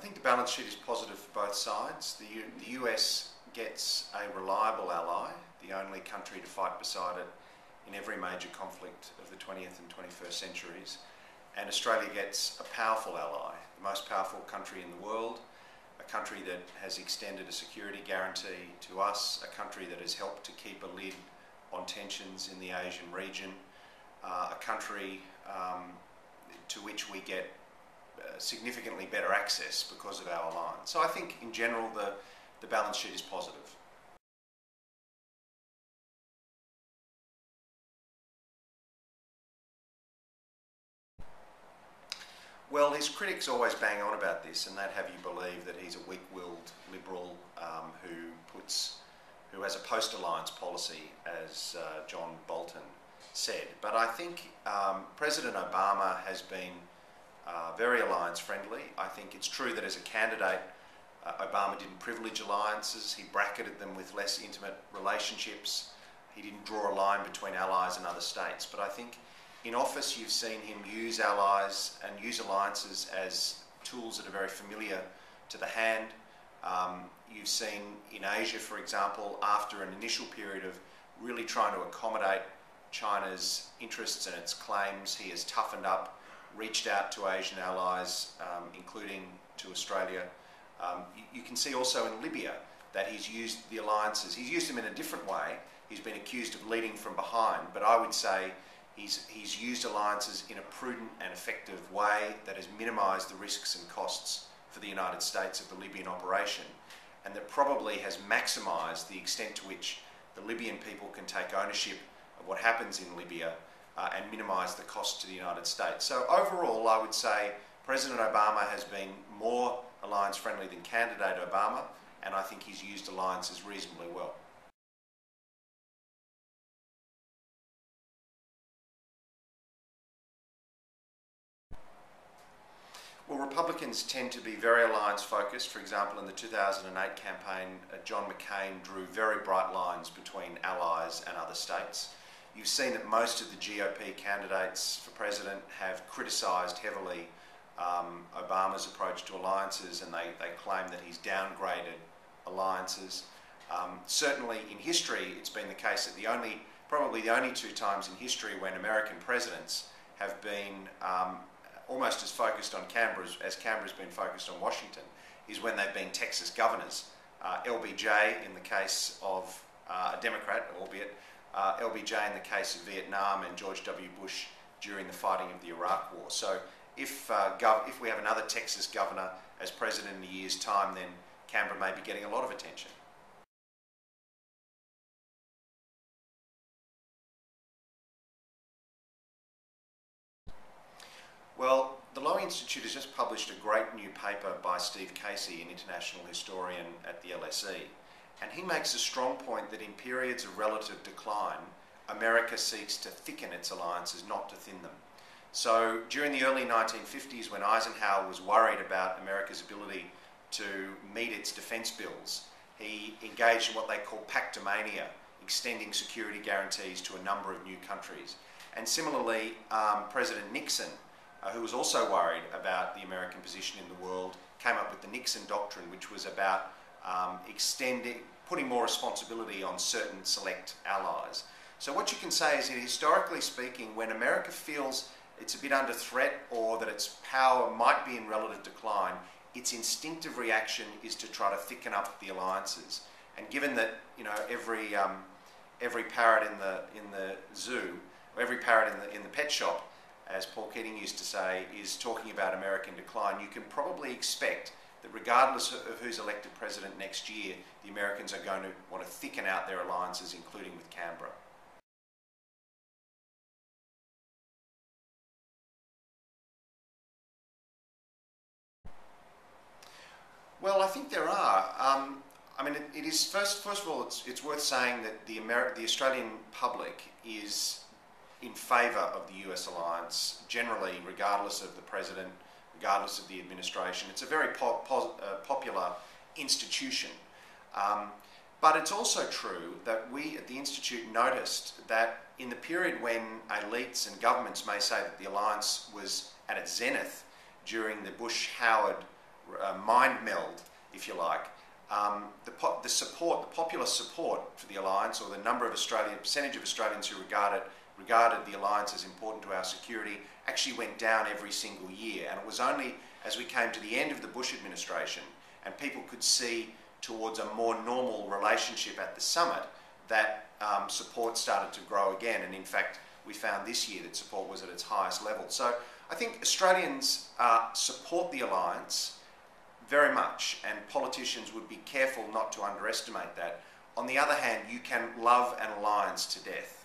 think the balance sheet is positive for both sides. The US gets a reliable ally, the only country to fight beside it in every major conflict of the 20th and 21st centuries. And Australia gets a powerful ally, the most powerful country in the world, a country that has extended a security guarantee to us, a country that has helped to keep a lid on tensions in the Asian region, a country to which we get significantly better access because of our alliance. So I think in general the balance sheet is positive. Well, his critics always bang on about this, and they'd have you believe that he's a weak-willed liberal who has a post-alliance policy, as John Bolton said. But I think President Obama has been very alliance-friendly. I think it's true that as a candidate, Obama didn't privilege alliances. He bracketed them with less intimate relationships. He didn't draw a line between allies and other states. But I think in office, you've seen him use allies and use alliances as tools that are very familiar to the hand. You've seen in Asia, for example, after an initial period of really trying to accommodate China's interests and its claims, he has toughened up, reached out to Asian allies, including to Australia. You can see also in Libya that he's used the alliances. He's used them in a different way. He's been accused of leading from behind, but I would say he's used alliances in a prudent and effective way that has minimised the risks and costs for the United States of the Libyan operation, and that probably has maximised the extent to which the Libyan people can take ownership of what happens in Libya and minimise the cost to the United States. So overall, I would say President Obama has been more alliance-friendly than candidate Obama, and I think he's used alliances reasonably well. Well, Republicans tend to be very alliance-focused. For example, in the 2008 campaign, John McCain drew very bright lines between allies and other states. You've seen that most of the GOP candidates for president have criticised heavily Obama's approach to alliances, and they claim that he's downgraded alliances. Certainly in history, it's been the case that probably the only two times in history when American presidents have been almost as focused on Canberra as Canberra's been focused on Washington is when they've been Texas governors. LBJ in the case of a Democrat, albeit, LBJ in the case of Vietnam, and George W. Bush during the fighting of the Iraq War. So if we have another Texas governor as president in a year's time, then Canberra may be getting a lot of attention. Well, the Lowy Institute has just published a great new paper by Steve Casey, an international historian at the LSE, and he makes a strong point that in periods of relative decline, America seeks to thicken its alliances, not to thin them. So during the early 1950s, when Eisenhower was worried about America's ability to meet its defence bills, he engaged in what they call pactomania, extending security guarantees to a number of new countries. And similarly, President Nixon, who was also worried about the American position in the world, came up with the Nixon Doctrine, which was about putting more responsibility on certain select allies. So what you can say is that historically speaking, when America feels it's a bit under threat or that its power might be in relative decline, its instinctive reaction is to try to thicken up the alliances. And given that every parrot in the zoo, or every parrot in the pet shop, as Paul Keating used to say, is talking about American decline, you can probably expect that regardless of who's elected president next year, the Americans are going to want to thicken out their alliances, including with Canberra. Well, I think there are. I mean, it is first of all, it's worth saying that the Australian public is in favour of the US alliance generally, regardless of the president, regardless of the administration. It's a very popular institution. But it's also true that we at the Institute noticed that in the period when elites and governments may say that the alliance was at its zenith during the Bush-Howard mind meld, if you like, the popular support for the alliance, or the percentage of Australians who regarded the alliance as important to our security, actually went down every single year. And it was only as we came to the end of the Bush administration and people could see towards a more normal relationship at the summit that support started to grow again. And in fact, we found this year that support was at its highest level. So I think Australians support the alliance very much, and politicians would be careful not to underestimate that. On the other hand, you can love an alliance to death.